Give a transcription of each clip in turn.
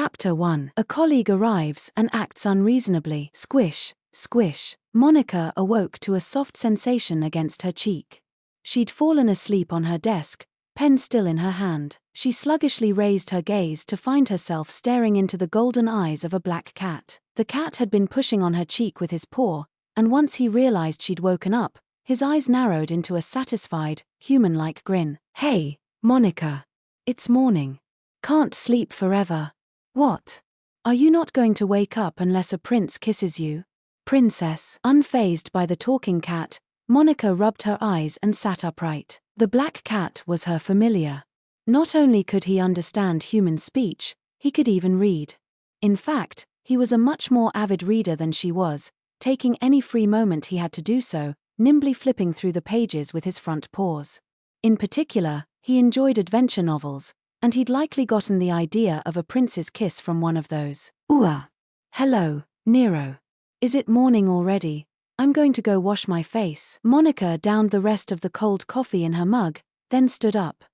Chapter 1. A colleague arrives and acts unreasonably. Squish, squish. Monica awoke to a soft sensation against her cheek. She'd fallen asleep on her desk, pen still in her hand. She sluggishly raised her gaze to find herself staring into the golden eyes of a black cat. The cat had been pushing on her cheek with his paw, and once he realized she'd woken up, his eyes narrowed into a satisfied, human-like grin. "Hey, Monica. It's morning. Can't sleep forever. What? Are you not going to wake up unless a prince kisses you?" "Princess." Unfazed by the talking cat, Monica rubbed her eyes and sat upright. The black cat was her familiar. Not only could he understand human speech, he could even read. In fact, he was a much more avid reader than she was, taking any free moment he had to do so, nimbly flipping through the pages with his front paws. In particular, he enjoyed adventure novels, and he'd likely gotten the idea of a prince's kiss from one of those. "Ooh. Hello, Nero. Is it morning already? I'm going to go wash my face." Monica downed the rest of the cold coffee in her mug, then stood up.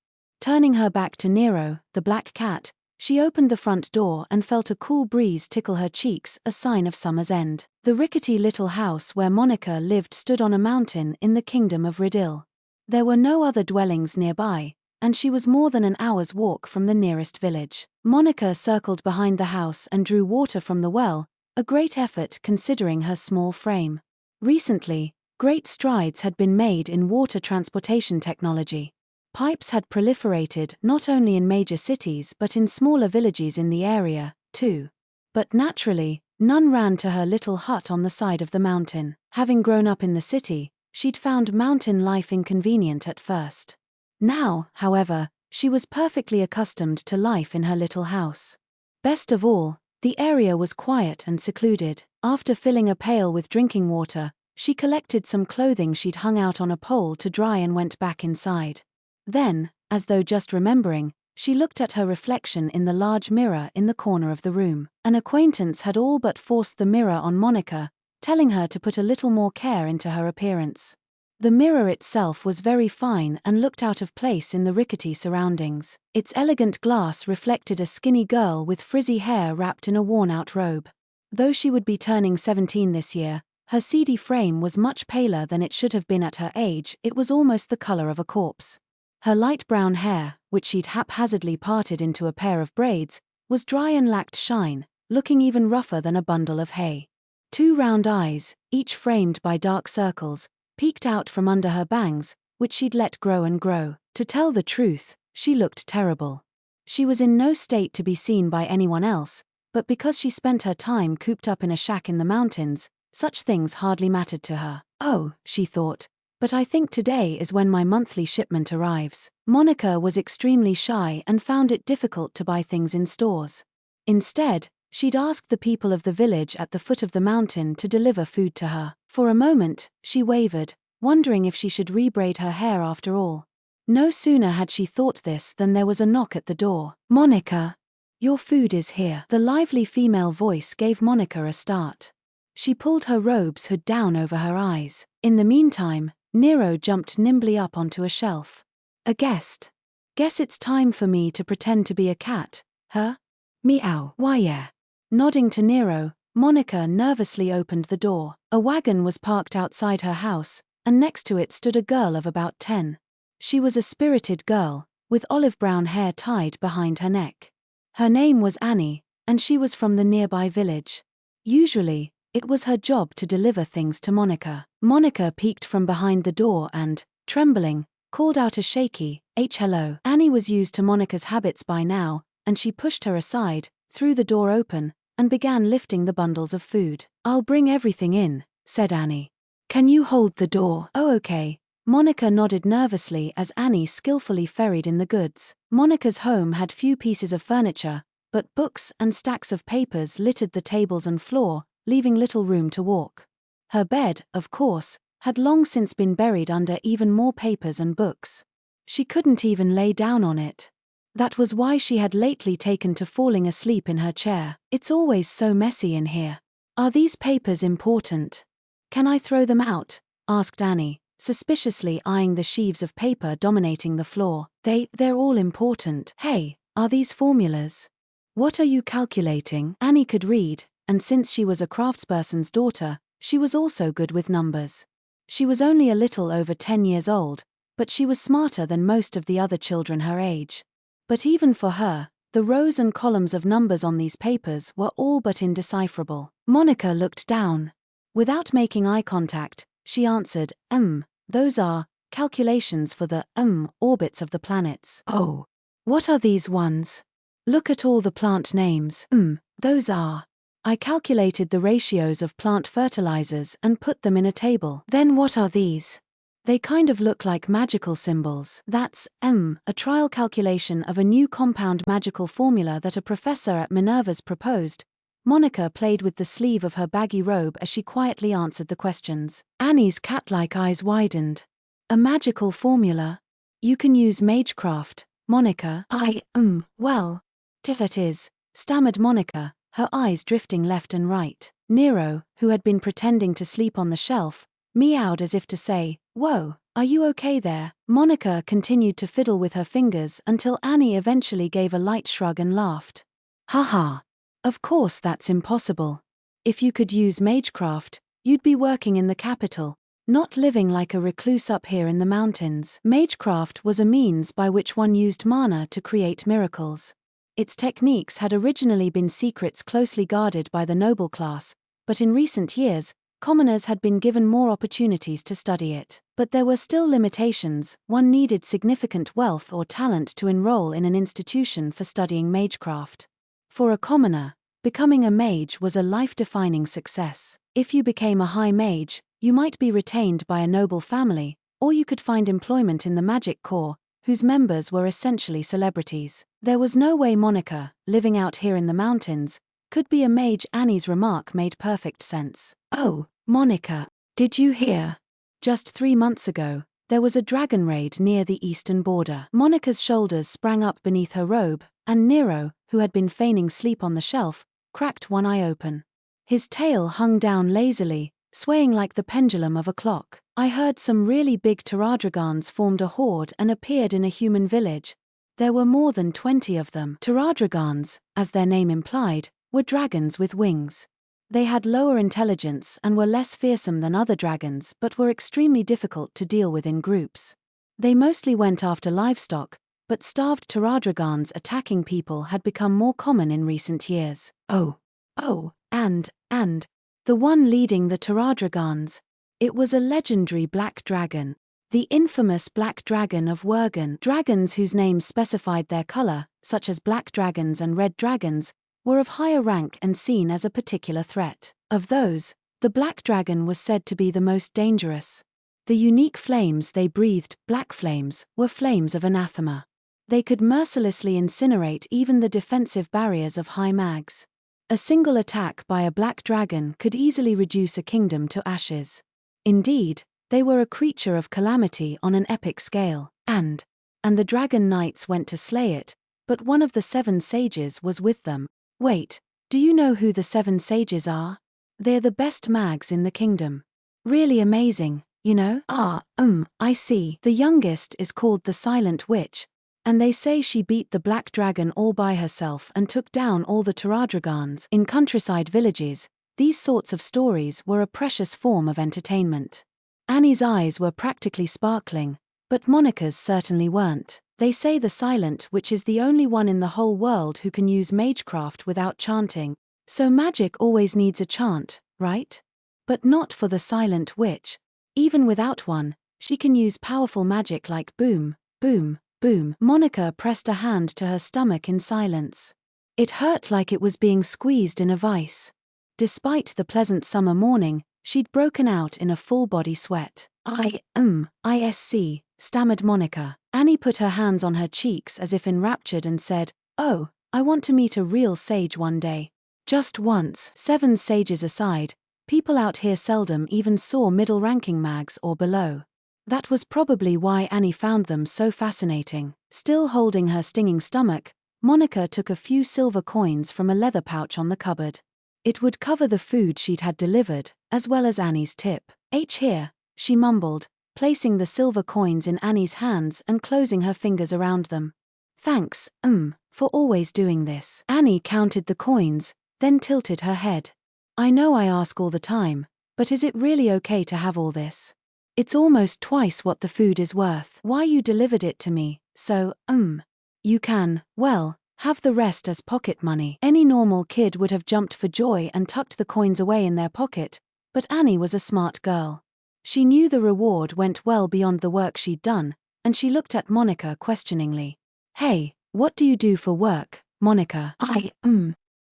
Turning her back to Nero, the black cat, she opened the front door and felt a cool breeze tickle her cheeks, a sign of summer's end. The rickety little house where Monica lived stood on a mountain in the kingdom of Riddle. There were no other dwellings nearby, and she was more than an hour's walk from the nearest village. Monica circled behind the house and drew water from the well, a great effort considering her small frame. Recently, great strides had been made in water transportation technology. Pipes had proliferated not only in major cities but in smaller villages in the area, too. But naturally, none ran to her little hut on the side of the mountain. Having grown up in the city, she'd found mountain life inconvenient at first. Now, however, she was perfectly accustomed to life in her little house. Best of all, the area was quiet and secluded. After filling a pail with drinking water, she collected some clothing she'd hung out on a pole to dry and went back inside. Then, as though just remembering, she looked at her reflection in the large mirror in the corner of the room. An acquaintance had all but forced the mirror on Monica, telling her to put a little more care into her appearance. The mirror itself was very fine and looked out of place in the rickety surroundings. Its elegant glass reflected a skinny girl with frizzy hair wrapped in a worn-out robe. Though she would be turning 17 this year, her seedy frame was much paler than it should have been at her age. It was almost the color of a corpse. Her light brown hair, which she'd haphazardly parted into a pair of braids, was dry and lacked shine, looking even rougher than a bundle of hay. Two round eyes, each framed by dark circles, peeked out from under her bangs, which she'd let grow and grow. To tell the truth, she looked terrible. She was in no state to be seen by anyone else, but because she spent her time cooped up in a shack in the mountains, such things hardly mattered to her. "Oh," she thought, "but I think today is when my monthly shipment arrives." Monica was extremely shy and found it difficult to buy things in stores. Instead, she'd asked the people of the village at the foot of the mountain to deliver food to her. For a moment, she wavered, wondering if she should rebraid her hair after all. No sooner had she thought this than there was a knock at the door. "Monica, your food is here." The lively female voice gave Monica a start. She pulled her robe's hood down over her eyes. In the meantime, Nero jumped nimbly up onto a shelf. "A guest. Guess it's time for me to pretend to be a cat, huh? Meow." "Why yeah." Nodding to Nero, Monica nervously opened the door. A wagon was parked outside her house, and next to it stood a girl of about 10. She was a spirited girl, with olive brown hair tied behind her neck. Her name was Annie, and she was from the nearby village. Usually, it was her job to deliver things to Monica. Monica peeked from behind the door and, trembling, called out a shaky, "Hello." Annie was used to Monica's habits by now, and she pushed her aside, threw the door open, and began lifting the bundles of food. "I'll bring everything in," said Annie. "Can you hold the door?" "Oh, okay." Monica nodded nervously as Annie skillfully ferried in the goods. Monica's home had few pieces of furniture, but books and stacks of papers littered the tables and floor, leaving little room to walk. Her bed, of course, had long since been buried under even more papers and books. She couldn't even lay down on it. That was why she had lately taken to falling asleep in her chair. "It's always so messy in here. Are these papers important? Can I throw them out?" asked Annie, suspiciously eyeing the sheaves of paper dominating the floor. They're all important." "Hey, are these formulas? What are you calculating? Annie could read, and since she was a craftsperson's daughter, she was also good with numbers. She was only a little over 10 years old, but she was smarter than most of the other children her age. But even for her, the rows and columns of numbers on these papers were all but indecipherable. Monica looked down. Without making eye contact, she answered, those are calculations for the orbits of the planets. Oh, what are these ones? Look at all the plant names. Those are. I calculated the ratios of plant fertilizers and put them in a table. Then what are these? They kind of look like magical symbols. That's, a trial calculation of a new compound magical formula that a professor at Minerva's proposed. Monica played with the sleeve of her baggy robe as she quietly answered the questions. Annie's cat-like eyes widened. A magical formula? You can use magecraft, Monica. Well, that is, stammered Monica, her eyes drifting left and right. Nero, who had been pretending to sleep on the shelf, meowed as if to say, "Whoa, are you okay there?" Monica continued to fiddle with her fingers until Annie eventually gave a light shrug and laughed. "Haha. Of course that's impossible. If you could use magecraft, you'd be working in the capital, not living like a recluse up here in the mountains." Magecraft was a means by which one used mana to create miracles. Its techniques had originally been secrets closely guarded by the noble class, but in recent years, commoners had been given more opportunities to study it. But there were still limitations. One needed significant wealth or talent to enroll in an institution for studying magecraft. For a commoner, becoming a mage was a life-defining success. If you became a high mage, you might be retained by a noble family, or you could find employment in the magic corps, whose members were essentially celebrities. There was no way Monica, living out here in the mountains, could be a mage. Annie's remark made perfect sense. "Oh, Monica, did you hear? Just 3 months ago, there was a dragon raid near the eastern border." Monica's shoulders sprang up beneath her robe, and Nero, who had been feigning sleep on the shelf, cracked one eye open. His tail hung down lazily, swaying like the pendulum of a clock. "I heard some really big pteradragons formed a horde and appeared in a human village. There were more than 20 of them." Pteradragons, as their name implied, were dragons with wings. They had lower intelligence and were less fearsome than other dragons but were extremely difficult to deal with in groups. They mostly went after livestock, but starved pteradragons attacking people had become more common in recent years. And the one leading the pteradragons. It was a legendary black dragon. The infamous Black Dragon of Wergen. Dragons whose names specified their color, such as black dragons and red dragons, were of higher rank and seen as a particular threat. Of those, the black dragon was said to be the most dangerous. The unique flames they breathed, black flames, were flames of anathema. They could mercilessly incinerate even the defensive barriers of high mags. A single attack by a black dragon could easily reduce a kingdom to ashes. Indeed, they were a creature of calamity on an epic scale, and the dragon knights went to slay it, but one of the 7 sages was with them. Wait, do you know who the 7 sages are? They're the best mags in the kingdom. Really amazing, you know? I see. The youngest is called the Silent Witch, and they say she beat the black dragon all by herself and took down all the pteradragons. In countryside villages, these sorts of stories were a precious form of entertainment. Annie's eyes were practically sparkling, but Monica's certainly weren't. They say the Silent Witch is the only one in the whole world who can use magecraft without chanting, so magic always needs a chant, right? But not for the Silent Witch. Even without one, she can use powerful magic like boom, boom, boom. Monica pressed a hand to her stomach in silence. It hurt like it was being squeezed in a vice. Despite the pleasant summer morning, she'd broken out in a full-body sweat. ISC, stammered Monica. Annie put her hands on her cheeks as if enraptured and said, "Oh, I want to meet a real sage one day. Just once." 7 sages aside, people out here seldom even saw middle-ranking mags or below. That was probably why Annie found them so fascinating. Still holding her stinging stomach, Monica took a few silver coins from a leather pouch on the cupboard. It would cover the food she'd had delivered, as well as Annie's tip. "Here," she mumbled, placing the silver coins in Annie's hands and closing her fingers around them. Thanks, for always doing this. Annie counted the coins, then tilted her head. I know I ask all the time, but is it really okay to have all this? It's almost twice what the food is worth. Why you delivered it to me, so, You can, well, have the rest as pocket money. Any normal kid would have jumped for joy and tucked the coins away in their pocket, but Annie was a smart girl. She knew the reward went well beyond the work she'd done, and she looked at Monica questioningly. Hey, what do you do for work, Monica?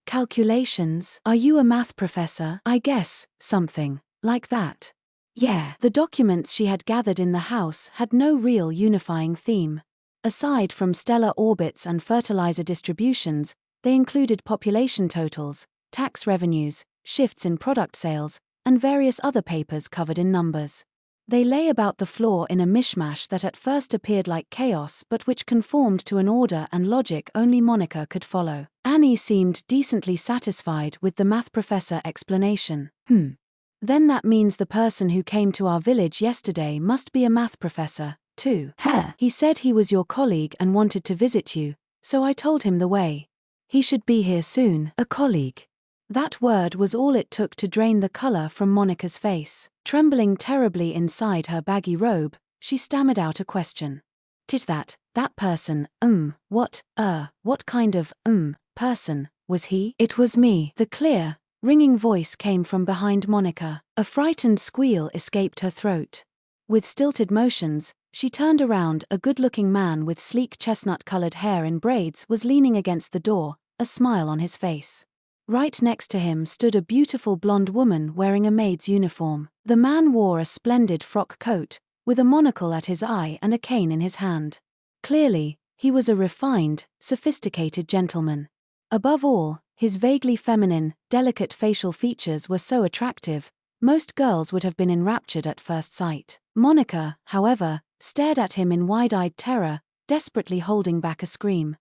Calculations. Are you a math professor? I guess, something like that. Yeah. The documents she had gathered in the house had no real unifying theme. Aside from stellar orbits and fertilizer distributions, they included population totals, tax revenues, shifts in product sales, and various other papers covered in numbers. They lay about the floor in a mishmash that at first appeared like chaos but which conformed to an order and logic only Monica could follow. Annie seemed decently satisfied with the math professor explanation. Then that means the person who came to our village yesterday must be a math professor, too. He said he was your colleague and wanted to visit you, so I told him the way. He should be here soon. A colleague. That word was all it took to drain the color from Monica's face. Trembling terribly inside her baggy robe, she stammered out a question. That person, what kind of, person, was he? It was me. The clear, ringing voice came from behind Monica. A frightened squeal escaped her throat. With stilted motions, she turned around. A good-looking man with sleek chestnut-colored hair in braids was leaning against the door, a smile on his face. Right next to him stood a beautiful blonde woman wearing a maid's uniform. The man wore a splendid frock coat, with a monocle at his eye and a cane in his hand. Clearly, he was a refined, sophisticated gentleman. Above all, his vaguely feminine, delicate facial features were so attractive, most girls would have been enraptured at first sight. Monica, however, stared at him in wide-eyed terror, desperately holding back a scream.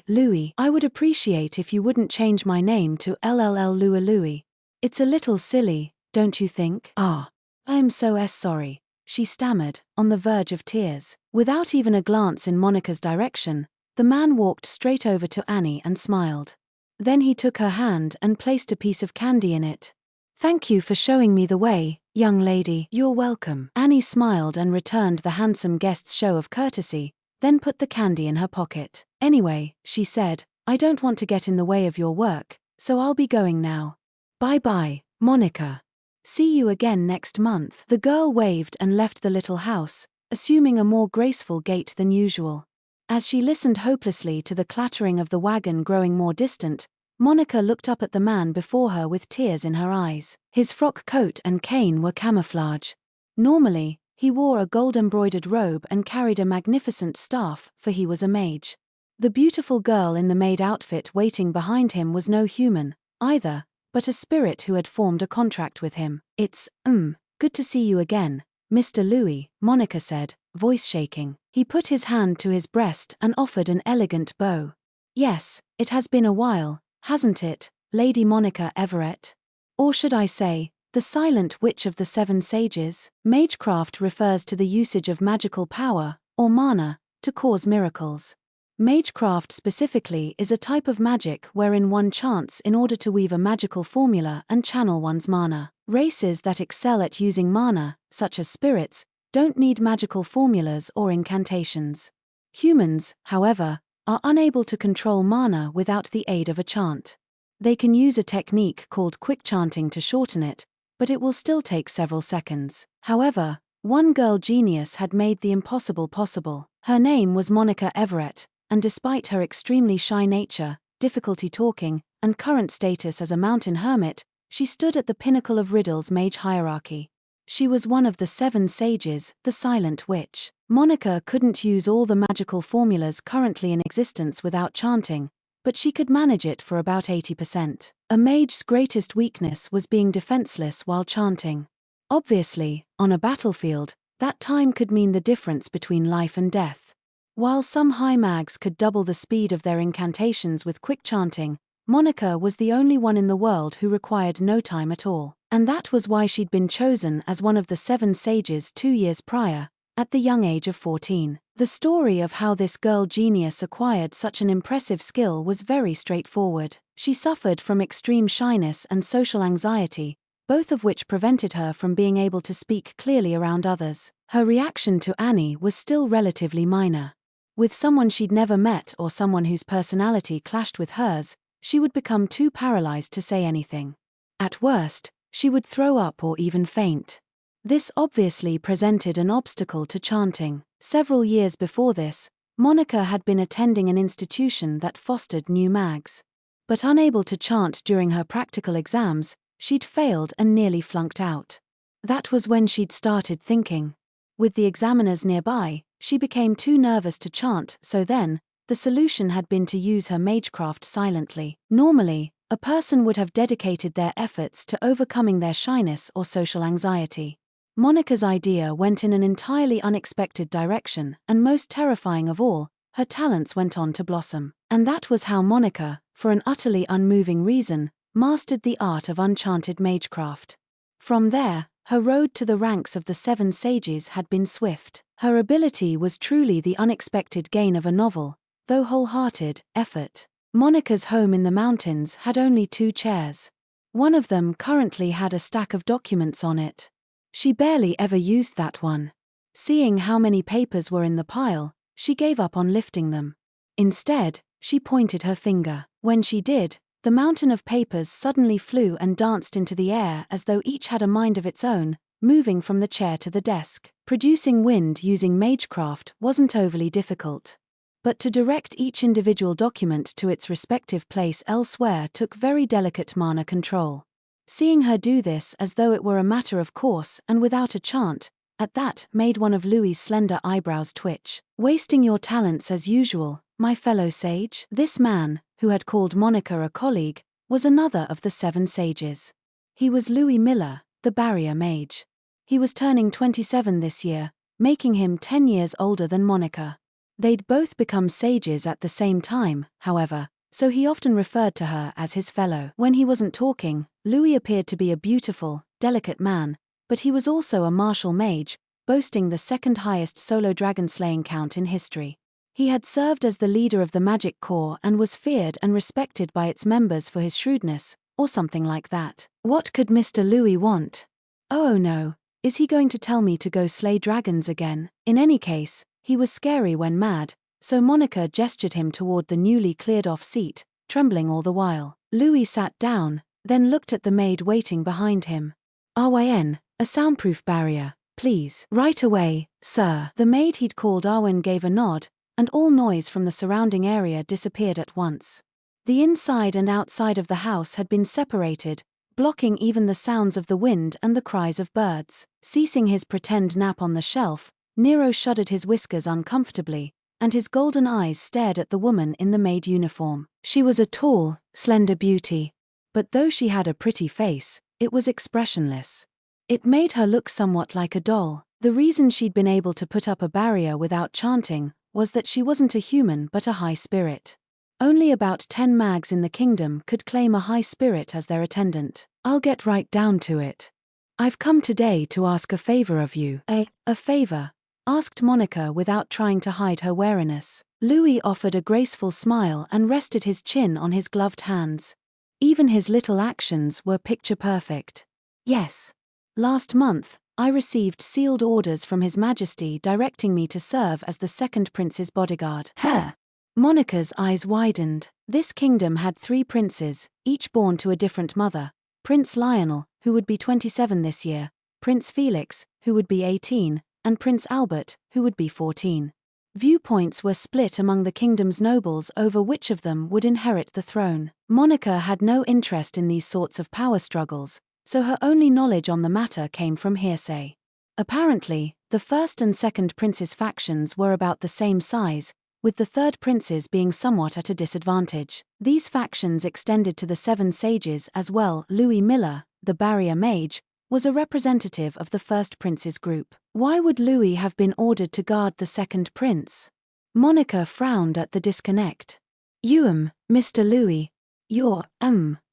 Louis, I would appreciate if you wouldn't change my name to Louis. It's a little silly, don't you think? I'm so sorry, she stammered, on the verge of tears. Without even a glance in Monica's direction, the man walked straight over to Annie and smiled. Then he took her hand and placed a piece of candy in it. Thank you for showing me the way, young lady. You're welcome. Annie smiled and returned the handsome guest's show of courtesy, then put the candy in her pocket. Anyway, she said, I don't want to get in the way of your work, so I'll be going now. Bye-bye, Monica. See you again next month. The girl waved and left the little house, assuming a more graceful gait than usual. As she listened hopelessly to the clattering of the wagon growing more distant, Monica looked up at the man before her with tears in her eyes. His frock coat and cane were camouflage. Normally, he wore a gold-embroidered robe and carried a magnificent staff, for he was a mage. The beautiful girl in the maid outfit waiting behind him was no human, either, but a spirit who had formed a contract with him. It's, good to see you again, Mr. Louis, Monica said, voice shaking. He put his hand to his breast and offered an elegant bow. Yes, it has been a while, hasn't it, Lady Monica Everett? Or should I say, the silent witch of the 7 sages? Magecraft refers to the usage of magical power, or mana, to cause miracles. Magecraft specifically is a type of magic wherein one chants in order to weave a magical formula and channel one's mana. Races that excel at using mana, such as spirits, don't need magical formulas or incantations. Humans, however, are unable to control mana without the aid of a chant. They can use a technique called quick chanting to shorten it, but it will still take several seconds. However, one girl genius had made the impossible possible. Her name was Monica Everett, and despite her extremely shy nature, difficulty talking, and current status as a mountain hermit, she stood at the pinnacle of Riddle's mage hierarchy. She was one of the 7 sages, the Silent Witch. Monica couldn't use all the magical formulas currently in existence without chanting, but she could manage it for about 80%. A mage's greatest weakness was being defenseless while chanting. Obviously, on a battlefield, that time could mean the difference between life and death. While some high mags could double the speed of their incantations with quick chanting, Monica was the only one in the world who required no time at all. And that was why she'd been chosen as one of the 7 sages 2 years prior, at the young age of 14. The story of how this girl genius acquired such an impressive skill was very straightforward. She suffered from extreme shyness and social anxiety, both of which prevented her from being able to speak clearly around others. Her reaction to Annie was still relatively minor. With someone she'd never met or someone whose personality clashed with hers, she would become too paralyzed to say anything. At worst, she would throw up or even faint. This obviously presented an obstacle to chanting. Several years before this, Monica had been attending an institution that fostered new mags. But unable to chant during her practical exams, she'd failed and nearly flunked out. That was when she'd started thinking. With the examiners nearby, she became too nervous to chant, so then, the solution had been to use her magecraft silently. Normally, a person would have dedicated their efforts to overcoming their shyness or social anxiety. Monica's idea went in an entirely unexpected direction, and most terrifying of all, her talents went on to blossom. And that was how Monica, for an utterly unmoving reason, mastered the art of unchanted magecraft. From there, her road to the ranks of the 7 sages had been swift. Her ability was truly the unexpected gain of a novel, though wholehearted, effort. Monica's home in the mountains had only 2 chairs. One of them currently had a stack of documents on it. She barely ever used that one. Seeing how many papers were in the pile, she gave up on lifting them. Instead, she pointed her finger. When she did, the mountain of papers suddenly flew and danced into the air as though each had a mind of its own, moving from the chair to the desk. Producing wind using magecraft wasn't overly difficult. But to direct each individual document to its respective place elsewhere took very delicate mana control. Seeing her do this as though it were a matter of course and without a chant, at that made one of Louis's slender eyebrows twitch. Wasting your talents as usual, my fellow sage? This man, who had called Monica a colleague, was another of the 7 sages. He was Louis Miller, the barrier mage. He was turning 27 this year, making him 10 years older than Monica. They'd both become sages at the same time, however, so he often referred to her as his fellow. When he wasn't talking, Louis appeared to be a beautiful, delicate man, but he was also a martial mage, boasting the 2nd highest solo dragon slaying count in history. He had served as the leader of the Magic Corps and was feared and respected by its members for his shrewdness, or something like that. What could Mr. Louis want? Oh no, is he going to tell me to go slay dragons again? In any case, he was scary when mad, so Monica gestured him toward the newly cleared-off seat, trembling all the while. Louis sat down, then looked at the maid waiting behind him. "Arwen, a soundproof barrier, please." "Right away, sir." The maid he'd called Arwen gave a nod, and all noise from the surrounding area disappeared at once. The inside and outside of the house had been separated, blocking even the sounds of the wind and the cries of birds. Ceasing his pretend nap on the shelf, Nero shuddered his whiskers uncomfortably, and his golden eyes stared at the woman in the maid uniform. She was a tall, slender beauty. But though she had a pretty face, it was expressionless. It made her look somewhat like a doll. The reason she'd been able to put up a barrier without chanting was that she wasn't a human but a high spirit. Only about 10 mags in the kingdom could claim a high spirit as their attendant. "I'll get right down to it. I've come today to ask a favor of you." A favor?" asked Monica without trying to hide her wariness. Louis offered a graceful smile and rested his chin on his gloved hands. Even his little actions were picture-perfect. "Yes. Last month, I received sealed orders from His Majesty directing me to serve as the 2nd prince's bodyguard." "Huh?" Monica's eyes widened. This kingdom had 3 princes, each born to a different mother. Prince Lionel, who would be 27 this year, Prince Felix, who would be 18, and Prince Albert, who would be 14. Viewpoints were split among the kingdom's nobles over which of them would inherit the throne. Monica had no interest in these sorts of power struggles, so her only knowledge on the matter came from hearsay. Apparently, the 1st and 2nd princes' factions were about the same size, with the 3rd prince's being somewhat at a disadvantage. These factions extended to the 7 sages as well. Louis Miller, the barrier mage, was a representative of the 1st prince's group. Why would Louis have been ordered to guard the 2nd prince? Monica frowned at the disconnect. "You, Mr. Louis. You're,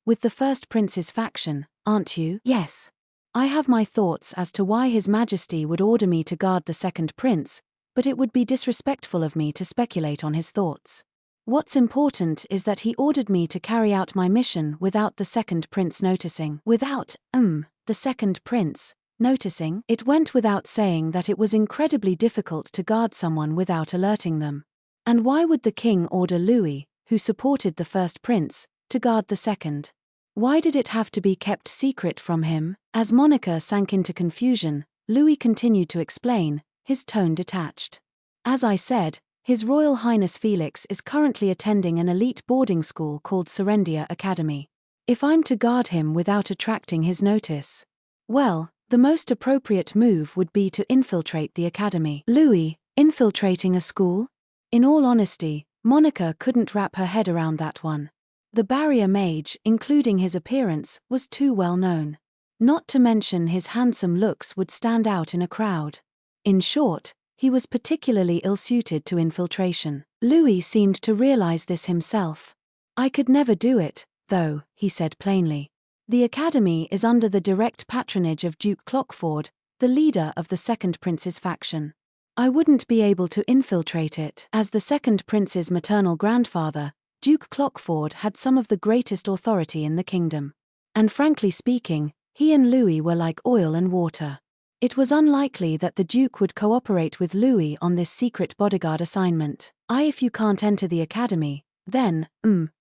with the 1st prince's faction, aren't you?" "Yes. I have my thoughts as to why His Majesty would order me to guard the 2nd prince, but it would be disrespectful of me to speculate on his thoughts. What's important is that he ordered me to carry out my mission without the second prince noticing. Without, the second prince noticing? It went without saying that it was incredibly difficult to guard someone without alerting them. And why would the king order Louis, who supported the first prince, to guard the second? Why did it have to be kept secret from him? As Monica sank into confusion, Louis continued to explain, his tone detached. As I said, His Royal Highness Felix is currently attending an elite boarding school called Serendia Academy. If I'm to guard him without attracting his notice, well, the most appropriate move would be to infiltrate the academy. Louis, infiltrating a school? In all honesty, Monica couldn't wrap her head around that one. The barrier mage, including his appearance, was too well known. Not to mention his handsome looks would stand out in a crowd. In short, he was particularly ill-suited to infiltration. Louis seemed to realize this himself. I could never do it, though, he said plainly. The academy is under the direct patronage of Duke Clockford, the leader of the Second Prince's faction. I wouldn't be able to infiltrate it. As the Second Prince's maternal grandfather, Duke Clockford had some of the greatest authority in the kingdom. And frankly speaking, he and Louis were like oil and water. It was unlikely that the Duke would cooperate with Louis on this secret bodyguard assignment. If you can't enter the academy, then,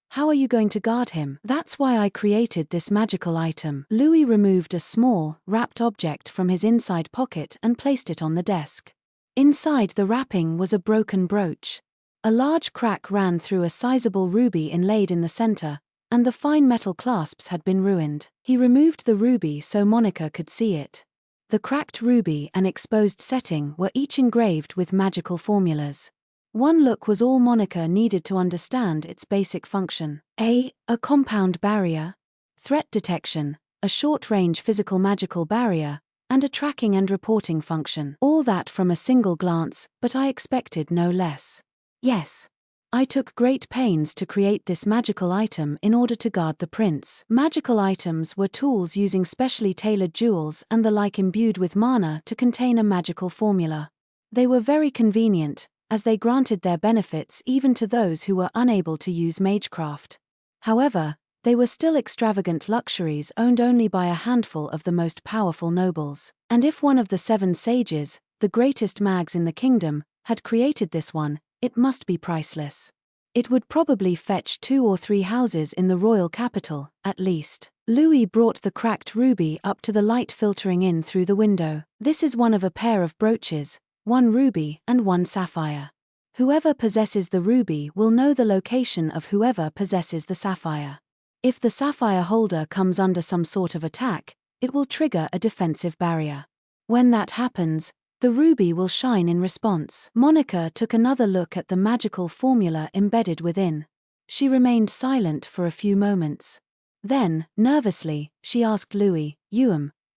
how are you going to guard him? That's why I created this magical item. Louis removed a small, wrapped object from his inside pocket and placed it on the desk. Inside the wrapping was a broken brooch. A large crack ran through a sizable ruby inlaid in the center, and the fine metal clasps had been ruined. He removed the ruby so Monica could see it. The cracked ruby and exposed setting were each engraved with magical formulas. One look was all Monica needed to understand its basic function. A compound barrier, threat detection, a short-range physical magical barrier, and a tracking and reporting function. All that from a single glance, but I expected no less. Yes. I took great pains to create this magical item in order to guard the prince. Magical items were tools using specially tailored jewels and the like imbued with mana to contain a magical formula. They were very convenient, as they granted their benefits even to those who were unable to use magecraft. However, they were still extravagant luxuries owned only by a handful of the most powerful nobles. And if one of the 7 sages, the greatest mags in the kingdom, had created this one, it must be priceless. It would probably fetch 2 or 3 houses in the royal capital, at least. Louis brought the cracked ruby up to the light filtering in through the window. This is one of a pair of brooches, 1 ruby and 1 sapphire. Whoever possesses the ruby will know the location of whoever possesses the sapphire. If the sapphire holder comes under some sort of attack, it will trigger a defensive barrier. When that happens, the ruby will shine in response. Monica took another look at the magical formula embedded within. She remained silent for a few moments. Then, nervously, she asked Louis,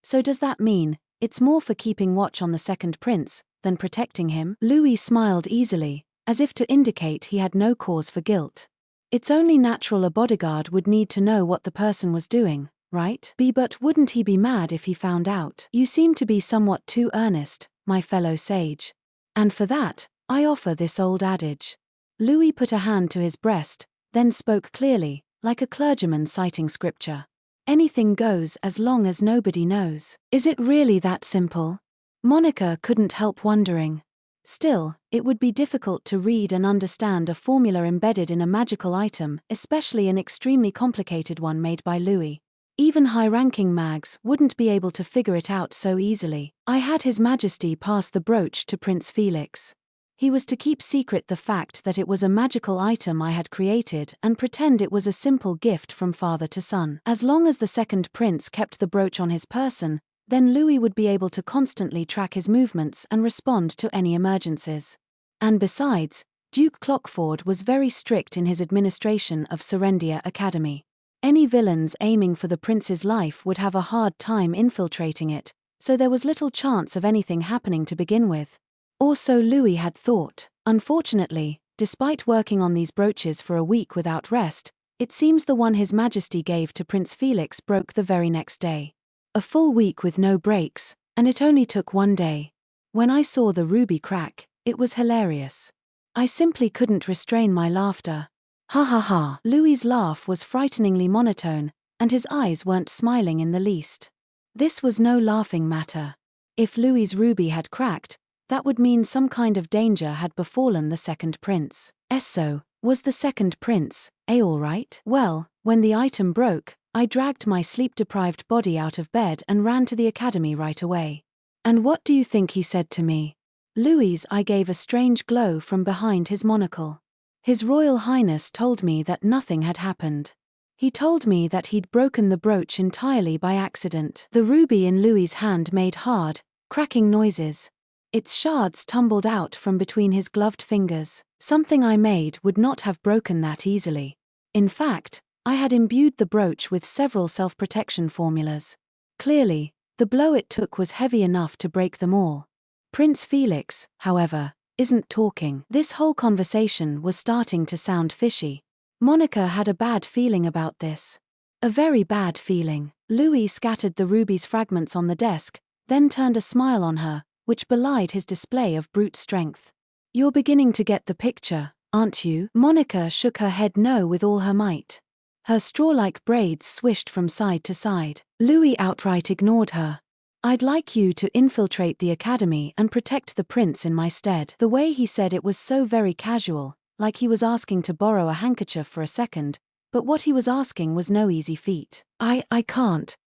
so does that mean it's more for keeping watch on the second prince than protecting him? Louis smiled easily, as if to indicate he had no cause for guilt. It's only natural a bodyguard would need to know what the person was doing, right? But wouldn't he be mad if he found out? You seem to be somewhat too earnest, my fellow sage. And for that, I offer this old adage. Louis put a hand to his breast, then spoke clearly, like a clergyman citing scripture. Anything goes as long as nobody knows. Is it really that simple? Monica couldn't help wondering. Still, it would be difficult to read and understand a formula embedded in a magical item, especially an extremely complicated one made by Louis. Even high-ranking mags wouldn't be able to figure it out so easily. I had His Majesty pass the brooch to Prince Felix. He was to keep secret the fact that it was a magical item I had created and pretend it was a simple gift from father to son. As long as the second prince kept the brooch on his person, then Louis would be able to constantly track his movements and respond to any emergencies. And besides, Duke Clockford was very strict in his administration of Serendia Academy. Any villains aiming for the prince's life would have a hard time infiltrating it, so there was little chance of anything happening to begin with. Or so Louis had thought. Unfortunately, despite working on these brooches for a week without rest, it seems the one His Majesty gave to Prince Felix broke the very next day. A full week with no breaks, and it only took 1 day. When I saw the ruby crack, It was hilarious. I simply couldn't restrain my laughter. Ha ha ha. Louis's laugh was frighteningly monotone, and his eyes weren't smiling in the least. This was no laughing matter. If Louis's ruby had cracked, that would mean some kind of danger had befallen the second prince. So, was the second prince all right? Well, when the item broke, I dragged my sleep-deprived body out of bed and ran to the academy right away. And what do you think he said to me? Louis's eye gave a strange glow from behind his monocle. His Royal Highness told me that nothing had happened. He told me that he'd broken the brooch entirely by accident. The ruby in Louis's hand made hard, cracking noises. Its shards tumbled out from between his gloved fingers. Something I made would not have broken that easily. In fact, I had imbued the brooch with several self-protection formulas. Clearly, the blow it took was heavy enough to break them all. Prince Felix, however, isn't talking. This whole conversation was starting to sound fishy. Monica had a bad feeling about this. A very bad feeling. Louis scattered the ruby's fragments on the desk, then turned a smile on her, which belied his display of brute strength. You're beginning to get the picture, aren't you? Monica shook her head no with all her might. Her straw-like braids swished from side to side. Louis outright ignored her. I'd like you to infiltrate the academy and protect the prince in my stead. The way he said it was so very casual, like he was asking to borrow a handkerchief for a second, but what he was asking was no easy feat. I can't.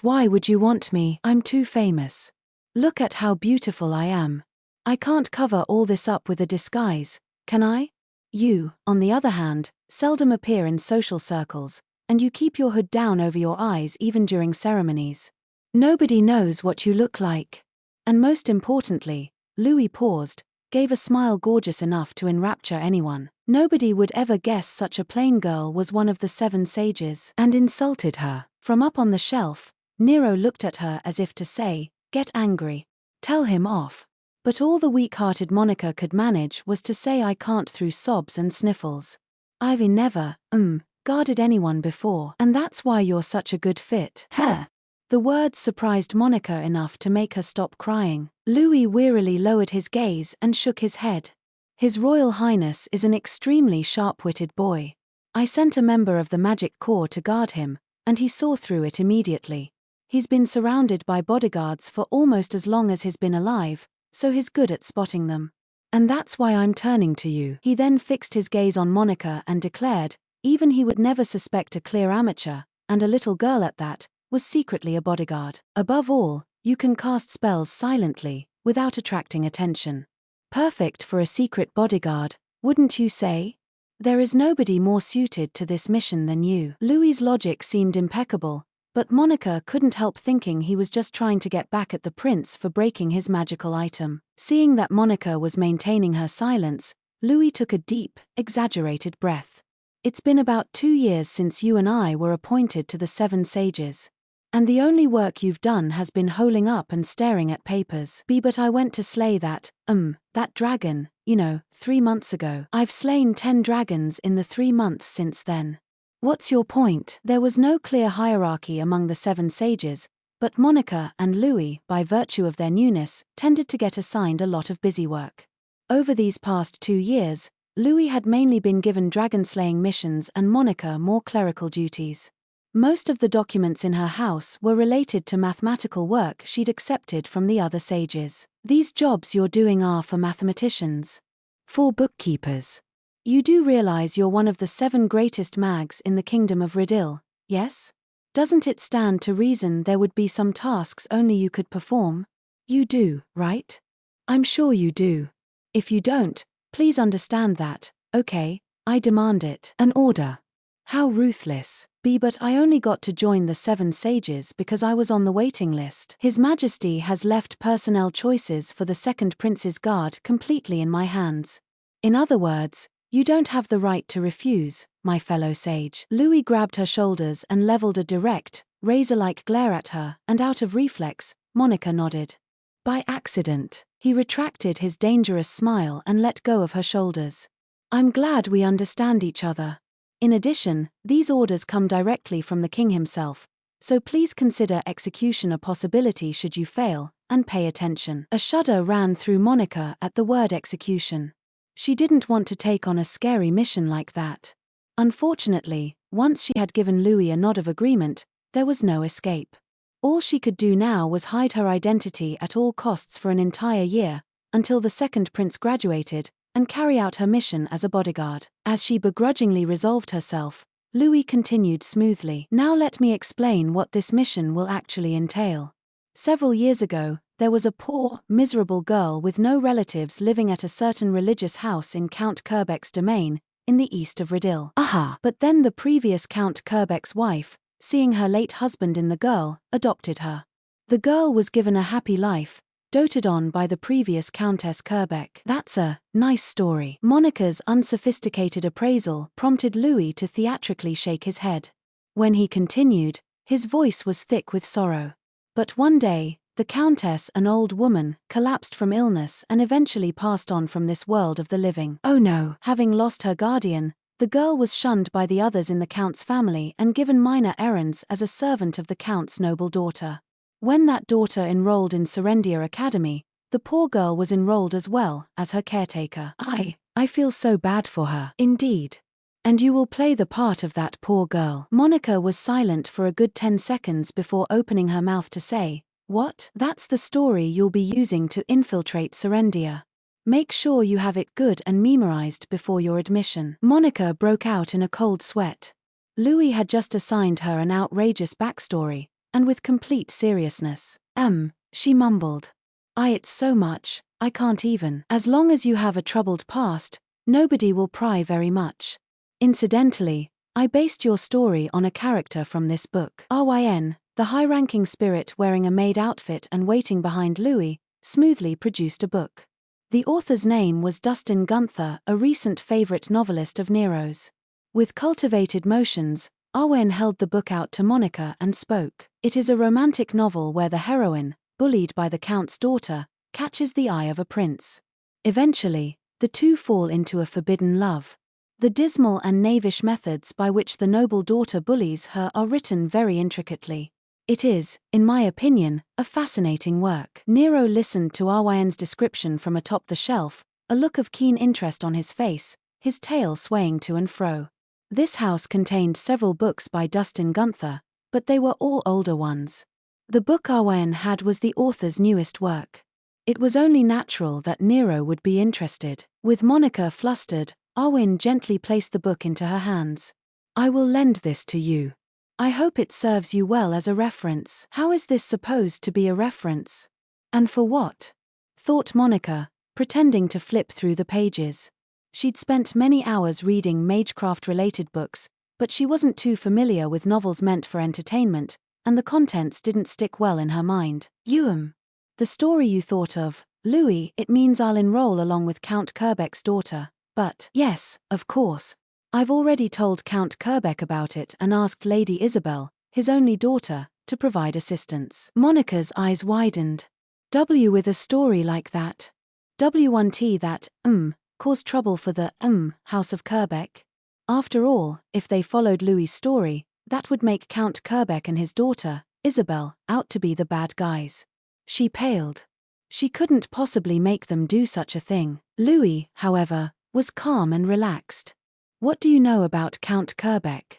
Why would you want me? I'm too famous. Look at how beautiful I am. I can't cover all this up with a disguise, can I? You, on the other hand, seldom appear in social circles, and you keep your hood down over your eyes even during ceremonies. Nobody knows what you look like. And most importantly, Louis paused, gave a smile gorgeous enough to enrapture anyone. Nobody would ever guess such a plain girl was one of the 7 sages. And insulted her. From up on the shelf, Nero looked at her as if to say, get angry. Tell him off. But all the weak-hearted Monica could manage was to say I can't through sobs and sniffles. I've never, guarded anyone before. And that's why you're such a good fit. Heh. The words surprised Monica enough to make her stop crying. Louis wearily lowered his gaze and shook his head. His Royal Highness is an extremely sharp-witted boy. I sent a member of the Magic Corps to guard him, and he saw through it immediately. He's been surrounded by bodyguards for almost as long as he's been alive, so he's good at spotting them. And that's why I'm turning to you. He then fixed his gaze on Monica and declared, even he would never suspect a clear amateur, and a little girl at that, was secretly a bodyguard. Above all, you can cast spells silently, without attracting attention. Perfect for a secret bodyguard, wouldn't you say? There is nobody more suited to this mission than you. Louis's logic seemed impeccable, but Monica couldn't help thinking he was just trying to get back at the prince for breaking his magical item. Seeing that Monica was maintaining her silence, Louis took a deep, exaggerated breath. It's been about 2 years since you and I were appointed to the 7 sages. And the only work you've done has been holing up and staring at papers. But I went to slay that dragon, 3 months ago. I've slain 10 dragons in the 3 months since then. What's your point? There was no clear hierarchy among the 7 sages, but Monica and Louis, by virtue of their newness, tended to get assigned a lot of busy work. Over these past 2 years, Louis had mainly been given dragon-slaying missions and Monica more clerical duties. Most of the documents in her house were related to mathematical work she'd accepted from the other sages. These jobs you're doing are for mathematicians. For bookkeepers. You do realize you're one of the 7 greatest mags in the kingdom of Riddle, yes? Doesn't it stand to reason there would be some tasks only you could perform? You do, right? I'm sure you do. If you don't, please understand that, okay? I demand it. An order. How ruthless. But I only got to join the 7 sages because I was on the waiting list. His Majesty has left personnel choices for the second prince's guard completely in my hands. In other words, you don't have the right to refuse, my fellow sage. Louis grabbed her shoulders and leveled a direct, razor-like glare at her, and out of reflex, Monica nodded. By accident, he retracted his dangerous smile and let go of her shoulders. I'm glad we understand each other. In addition, these orders come directly from the king himself, so please consider execution a possibility should you fail, and pay attention. A shudder ran through Monica at the word execution. She didn't want to take on a scary mission like that. Unfortunately, once she had given Louis a nod of agreement, there was no escape. All she could do now was hide her identity at all costs for an entire year, until the second prince graduated, and carry out her mission as a bodyguard. As she begrudgingly resolved herself, Louis continued smoothly. Now let me explain what this mission will actually entail. Several years ago, there was a poor, miserable girl with no relatives living at a certain religious house in Count Kerbeck's domain, in the east of Riddil. Aha! But then the previous Count Kerbeck's wife, seeing her late husband in the girl, adopted her. The girl was given a happy life, doted on by the previous Countess Kerbeck. That's a nice story. Monica's unsophisticated appraisal prompted Louis to theatrically shake his head. When he continued, his voice was thick with sorrow. But one day, the Countess, an old woman, collapsed from illness and eventually passed on from this world of the living. Oh no! Having lost her guardian, the girl was shunned by the others in the Count's family and given minor errands as a servant of the Count's noble daughter. When that daughter enrolled in Serendia Academy, the poor girl was enrolled as well, as her caretaker. I feel so bad for her. Indeed. And you will play the part of that poor girl. Monica was silent for a good 10 seconds before opening her mouth to say, "What? That's the story you'll be using to infiltrate Serendia. Make sure you have it good and memorized before your admission." Monica broke out in a cold sweat. Louis had just assigned her an outrageous backstory, and with complete seriousness. She mumbled. It's so much, I can't even. As long as you have a troubled past, nobody will pry very much. Incidentally, I based your story on a character from this book. Ryn, the high-ranking spirit wearing a maid outfit and waiting behind Louis, smoothly produced a book. The author's name was Dustin Gunther, a recent favorite novelist of Nero's. With cultivated motions, Ryn held the book out to Monica and spoke. It is a romantic novel where the heroine, bullied by the Count's daughter, catches the eye of a prince. Eventually, the two fall into a forbidden love. The dismal and knavish methods by which the noble daughter bullies her are written very intricately. It is, in my opinion, a fascinating work. Nero listened to Ryn's description from atop the shelf, a look of keen interest on his face, his tail swaying to and fro. This house contained several books by Dustin Gunther, but they were all older ones. The book Ryn had was the author's newest work. It was only natural that Nero would be interested. With Monica flustered, Ryn gently placed the book into her hands. I will lend this to you. I hope it serves you well as a reference. How is this supposed to be a reference? And for what? Thought Monica, pretending to flip through the pages. She'd spent many hours reading magecraft-related books, but she wasn't too familiar with novels meant for entertainment, and the contents didn't stick well in her mind. The story you thought of, Louis, it means I'll enroll along with Count Kerbeck's daughter. But, yes, of course. I've already told Count Kerbeck about it and asked Lady Isabel, his only daughter, to provide assistance. Monica's eyes widened. With a story like that. W1T that, caused trouble for the, House of Kerbeck. After all, if they followed Louis's story, that would make Count Kerbeck and his daughter, Isabel, out to be the bad guys. She paled. She couldn't possibly make them do such a thing. Louis, however, was calm and relaxed. What do you know about Count Kerbeck?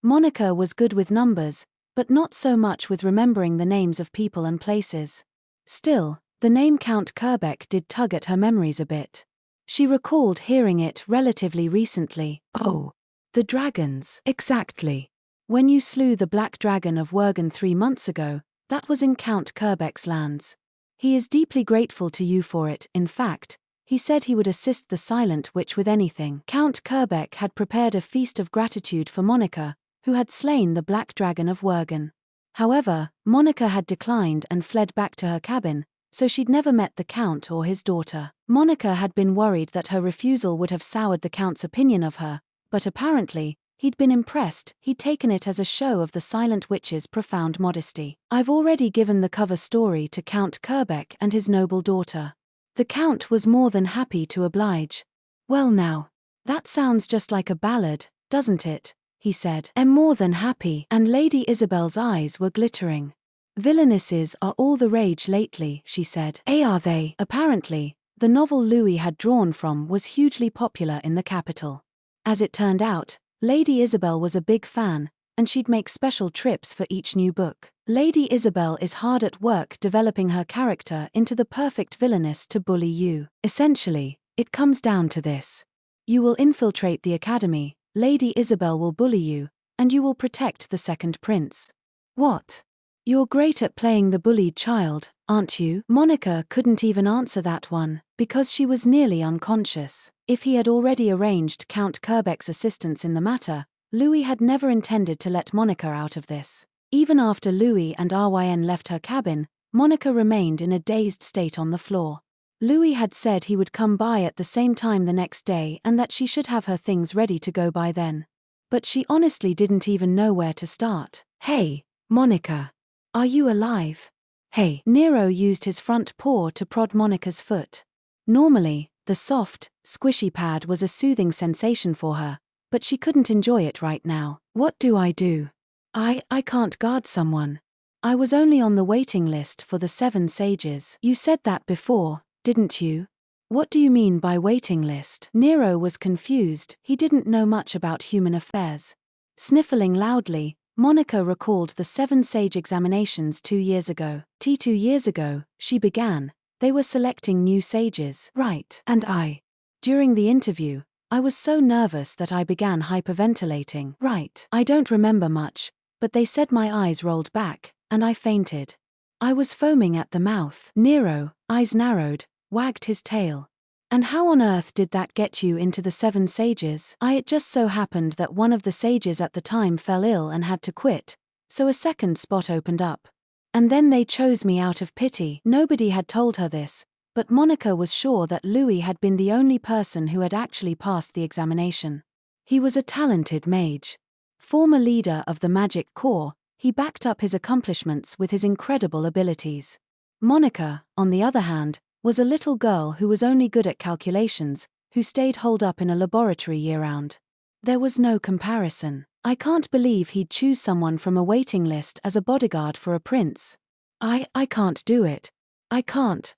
Monica was good with numbers, but not so much with remembering the names of people and places. Still, the name Count Kerbeck did tug at her memories a bit. She recalled hearing it relatively recently. Oh, the dragons. Exactly. When you slew the Black Dragon of Wergen 3 months ago, that was in Count Kerbeck's lands. He is deeply grateful to you for it. In fact, he said he would assist the Silent Witch with anything. Count Kerbeck had prepared a feast of gratitude for Monica, who had slain the Black Dragon of Wergen. However, Monica had declined and fled back to her cabin, so she'd never met the Count or his daughter. Monica had been worried that her refusal would have soured the Count's opinion of her, but apparently, he'd been impressed. He'd taken it as a show of the Silent Witch's profound modesty. I've already given the cover story to Count Kerbeck and his noble daughter. The Count was more than happy to oblige. Well now, that sounds just like a ballad, doesn't it? He said. I'm more than happy, and Lady Isabel's eyes were glittering. Villainesses are all the rage lately, she said. Are they? Apparently, the novel Louis had drawn from was hugely popular in the capital. As it turned out, Lady Isabel was a big fan, and she'd make special trips for each new book. Lady Isabel is hard at work developing her character into the perfect villainess to bully you. Essentially, it comes down to this. You will infiltrate the academy, Lady Isabel will bully you, and you will protect the second prince. What? You're great at playing the bullied child, aren't you? Monica couldn't even answer that one, because she was nearly unconscious. If he had already arranged Count Kerbeck's assistance in the matter, Louis had never intended to let Monica out of this. Even after Louis and Ryn left her cabin, Monica remained in a dazed state on the floor. Louis had said he would come by at the same time the next day and that she should have her things ready to go by then. But she honestly didn't even know where to start. Hey, Monica. Are you alive? Hey. Nero used his front paw to prod Monica's foot. Normally, the soft, squishy pad was a soothing sensation for her, but she couldn't enjoy it right now. What do I do? I can't guard someone. I was only on the waiting list for the 7 sages. You said that before, didn't you? What do you mean by waiting list? Nero was confused, he didn't know much about human affairs. Sniffling loudly, Monica recalled the 7 sage examinations 2 years ago. 2 years ago, she began, they were selecting new sages. Right. And during the interview, I was so nervous that I began hyperventilating. Right. I don't remember much, but they said my eyes rolled back, and I fainted. I was foaming at the mouth. Nero, eyes narrowed, wagged his tail. And how on earth did that get you into the 7 sages? It just so happened that one of the sages at the time fell ill and had to quit, so a second spot opened up. And then they chose me out of pity. Nobody had told her this, but Monica was sure that Louis had been the only person who had actually passed the examination. He was a talented mage. Former leader of the Magic Corps, he backed up his accomplishments with his incredible abilities. Monica, on the other hand, was a little girl who was only good at calculations, who stayed holed up in a laboratory year-round. There was no comparison. I can't believe he'd choose someone from a waiting list as a bodyguard for a prince. I can't do it. I can't.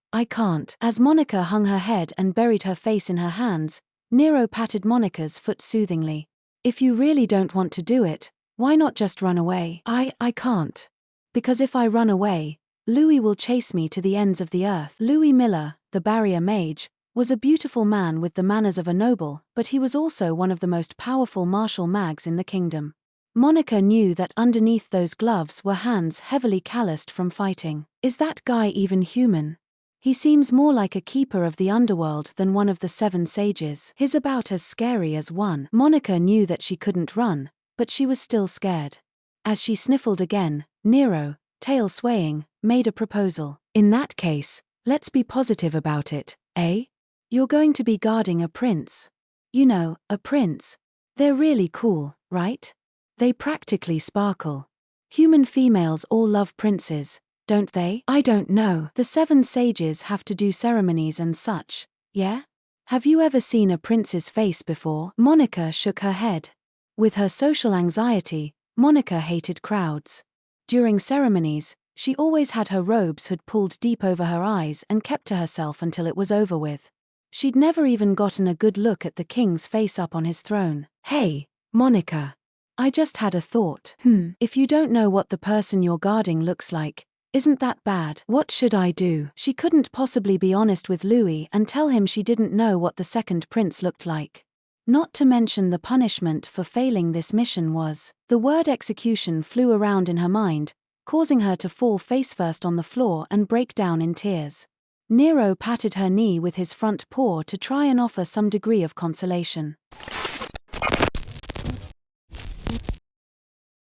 As Monica hung her head and buried her face in her hands, Nero patted Monica's foot soothingly. If you really don't want to do it, why not just run away? I can't. Because if I run away, Louis will chase me to the ends of the earth. Louis Miller, the barrier mage, was a beautiful man with the manners of a noble, but he was also one of the most powerful martial mags in the kingdom. Monica knew that underneath those gloves were hands heavily calloused from fighting. Is that guy even human? He seems more like a keeper of the underworld than one of the 7 sages. He's about as scary as one. Monica knew that she couldn't run, but she was still scared. As she sniffled again, Nero, tail swaying, made a proposal. In that case, let's be positive about it, eh? You're going to be guarding a prince. You know, a prince. They're really cool, right? They practically sparkle. Human females all love princes, don't they? I don't know. The 7 sages have to do ceremonies and such, yeah? Have you ever seen a prince's face before? Monica shook her head. With her social anxiety, Monica hated crowds. During ceremonies, she always had her robes hood pulled deep over her eyes and kept to herself until it was over with. She'd never even gotten a good look at the king's face up on his throne. Hey, Monica. I just had a thought. If you don't know what the person you're guarding looks like, isn't that bad? What should I do? She couldn't possibly be honest with Louis and tell him she didn't know what the second prince looked like. Not to mention the punishment for failing this mission was. The word execution flew around in her mind, causing her to fall face-first on the floor and break down in tears. Nero patted her knee with his front paw to try and offer some degree of consolation.